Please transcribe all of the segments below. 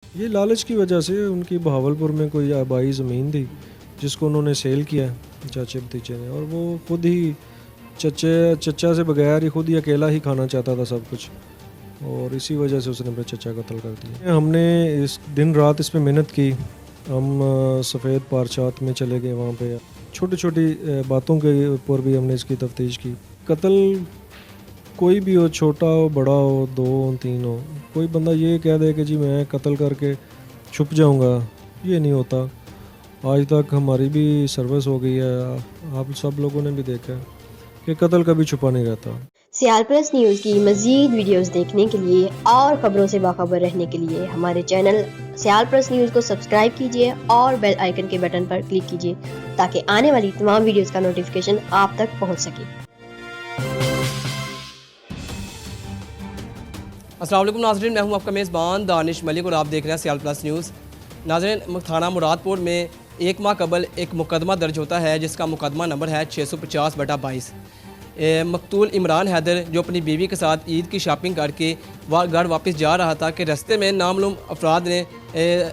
ये लालच की वजह से उनकी बहावलपुर में कोई आबाई ज़मीन थी जिसको उन्होंने सेल किया चाचे भतीजे ने, और वो खुद ही चचा से बगैर ही खुद ही अकेला ही खाना चाहता था सब कुछ, और इसी वजह से उसने अपने चचा को कत्ल कर दिया। हमने इस दिन रात इस पे मेहनत की। हम सफ़ेद पारचात में चले गए, वहाँ पे छोटी छोटी बातों के ऊपर भी हमने इसकी तफ्तीश की। कत्ल कोई भी हो, छोटा हो बड़ा हो, 2 हो 3 हो, कोई बंदा ये कह दे कि जी मैं कत्ल करके छुप जाऊंगा, ये नहीं होता। आज तक हमारी भी सर्विस हो गई है, आप सब लोगों ने भी देखा है कि कत्ल कभी छुपा नहीं रहता। सियाल प्लस न्यूज़ की मज़ीद वीडियोस देखने के लिए और ख़बरों से बाखबर रहने के लिए हमारे चैनल सियाल प्लस न्यूज़ को सब्सक्राइब कीजिए और बेल आइकन के बटन पर क्लिक कीजिए ताकि आने वाली तमाम वीडियोस का नोटिफिकेशन आप तक पहुंच सके। अस्सलाम वालेकुम नाज़रीन, मैं हूं आपका मेज़बान दानिश मलिक और आप देख रहे हैं सियाल प्लस न्यूज़। नाज़रीन, थाना मुरादपुर में एक माह कबल एक मुकदमा दर्ज होता है जिसका मुकदमा नंबर है 650/22। मकतूल इमरान हैदर जो अपनी बीवी के साथ ईद की शॉपिंग करके घर वापस जा रहा था कि रास्ते में नामालूम अफराद ने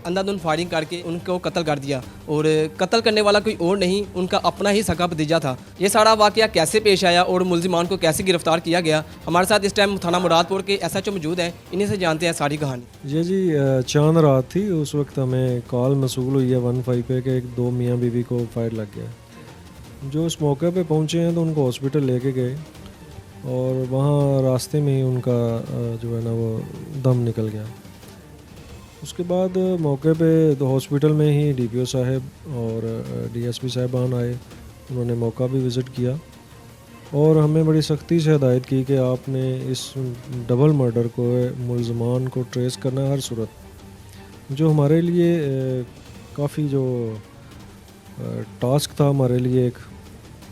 अंधाधुंध फायरिंग करके उनको कत्ल कर दिया, और कत्ल करने वाला कोई और नहीं, उनका अपना ही सगा भतीजा था। ये सारा वाक़या कैसे पेश आया और मुलजिमान को कैसे गिरफ्तार किया गया, हमारे साथ इस टाइम थाना मुरादपुर के SHO मौजूद हैं, इन्हीं से जानते हैं सारी कहानी। ये जी चांद रात थी, उस वक्त हमें कॉल मसूल हुई है 15 पे कि एक 2 मियाँ बीवी को फायर लग गया। जो उस मौके पे पहुँचे हैं तो उनको हॉस्पिटल लेके गए, और वहाँ रास्ते में ही उनका जो है ना वो दम निकल गया। उसके बाद मौके पे तो हॉस्पिटल में ही DPO साहब और DSP साहबान आए, उन्होंने मौका भी विज़िट किया और हमें बड़ी सख्ती से हिदायत की कि आपने इस डबल मर्डर को, मुलज़मान को ट्रेस करना है हर सूरत। जो हमारे लिए काफ़ी जो टास्क था हमारे लिए एक,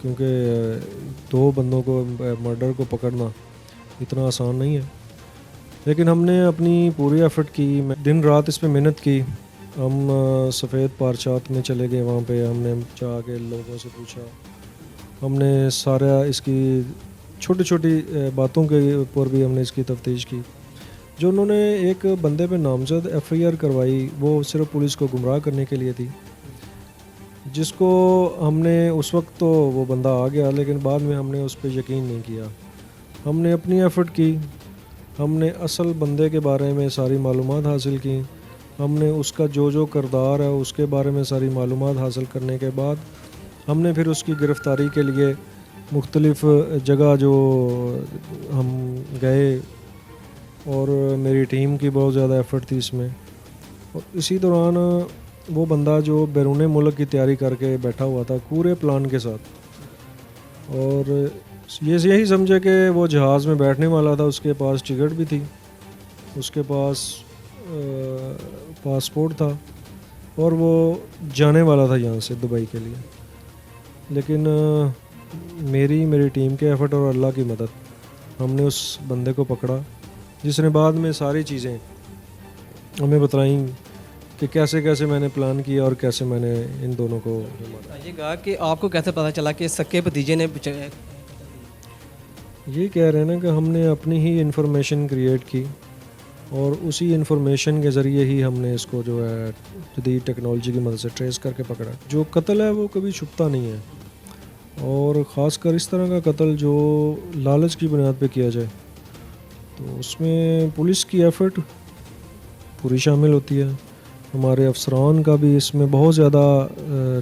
क्योंकि 2 बंदों को मर्डर को पकड़ना इतना आसान नहीं है, लेकिन हमने अपनी पूरी एफ़र्ट की, दिन रात इस पे मेहनत की। हम सफ़ेद पारचात में चले गए, वहाँ पे हमने जाके लोगों से पूछा, हमने सारा इसकी छोटी छोटी बातों के ऊपर भी हमने इसकी तफ्तीश की। जो उन्होंने एक बंदे पे नामजद FIR करवाई, वो सिर्फ पुलिस को गुमराह करने के लिए थी, जिसको हमने उस वक्त तो वो बंदा आ गया, लेकिन बाद में हमने उस पर यकीन नहीं किया। हमने अपनी एफ़र्ट की, हमने असल बंदे के बारे में सारी मालूमात हासिल की, हमने उसका जो जो किरदार है उसके बारे में सारी मालूमात हासिल करने के बाद हमने फिर उसकी गिरफ़्तारी के लिए मुख्तलिफ़ जगह जो हम गए, और मेरी टीम की बहुत ज़्यादा एफ़र्ट थी इसमें। और इसी दौरान वो बंदा जो बैरून मुल्क की तैयारी करके बैठा हुआ था पूरे प्लान के साथ, और ये यही समझे कि वो जहाज़ में बैठने वाला था, उसके पास टिकट भी थी, उसके पास पासपोर्ट था, और वो जाने वाला था यहाँ से दुबई के लिए। लेकिन मेरी टीम के एफ़र्ट और अल्लाह की मदद, हमने उस बंदे को पकड़ा, जिसने बाद में सारी चीज़ें हमें बताई कि कैसे कैसे मैंने प्लान किया और कैसे मैंने इन दोनों को मारा। बताइएगा कि आपको कैसे पता चला कि सके भतीजे ने ये कह रहे हैं ना कि हमने अपनी ही इंफॉर्मेशन क्रिएट की, और उसी इंफॉर्मेशन के ज़रिए ही हमने इसको जो है जदीद टेक्नोलॉजी की मदद से ट्रेस करके पकड़ा। जो कत्ल है वो कभी छुपता नहीं है, और ख़ासकर इस तरह का कत्ल जो लालच की बुनियाद पे किया जाए, तो उसमें पुलिस की एफ़र्ट पूरी शामिल होती है। हमारे अफसरान का भी इसमें बहुत ज़्यादा,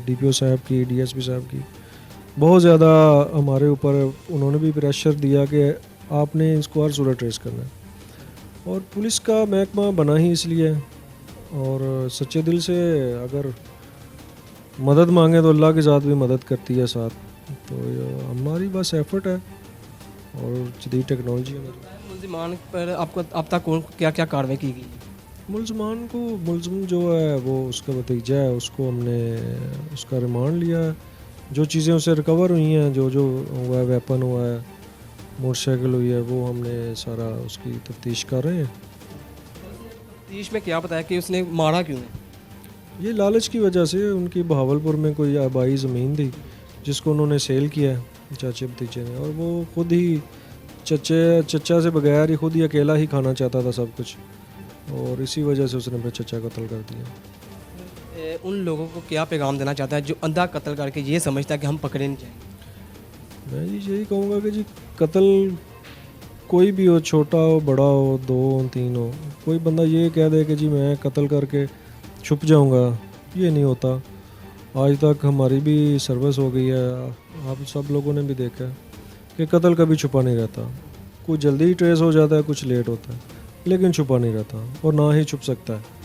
DPO साहब की, DSP साहब की बहुत ज़्यादा हमारे ऊपर उन्होंने भी प्रेशर दिया कि आपने इसको हर सूरत ट्रेस करना है। और पुलिस का महकमा बना ही इसलिए है, और सच्चे दिल से अगर मदद मांगे तो अल्लाह के साथ भी मदद करती है साथ। तो हमारी बस एफ़र्ट है और जदीद टेक्नोलॉजी है। मुलजिमान पर आपको अब तक क्या क्या कार्रवाई की गई? मुलजमान को, मुलजम जो है वो उसका भतीजा है, उसको हमने उसका रिमांड लिया है। जो चीज़ें उसे रिकवर हुई हैं, जो जो हुआ है, वेपन हुआ है, मोटरसाइकिल हुई है, वो हमने सारा उसकी तफ्तीश कर रहे हैं। तफ्तीश में क्या बताया कि उसने मारा क्यों है? ये लालच की वजह से, उनकी बहावलपुर में कोई आबाई ज़मीन थी जिसको उन्होंने सेल किया है चाचे भतीजे ने, और वो खुद ही चचा से बगैर ही खुद ही अकेला ही खाना चाहता था सब कुछ, और इसी वजह से उसने मेरे चचा को कत्ल कर दिया। उन लोगों को क्या पैगाम देना चाहता है जो अंधा कत्ल करके ये समझता है कि हम पकड़े नहीं जाएंगे? मैं जी यही कहूँगा कि जी कत्ल कोई भी हो, छोटा हो बड़ा हो, 2 हो 3 हो, कोई बंदा ये कह दे कि जी मैं कत्ल करके छुप जाऊँगा, ये नहीं होता। आज तक हमारी भी सर्विस हो गई है, आप सब लोगों ने भी देखा है कि कत्ल कभी छुपा नहीं रहता। कुछ जल्दी ही ट्रेस हो जाता है, कुछ लेट होता है, लेकिन छुपा नहीं रहता और ना ही छुप सकता है।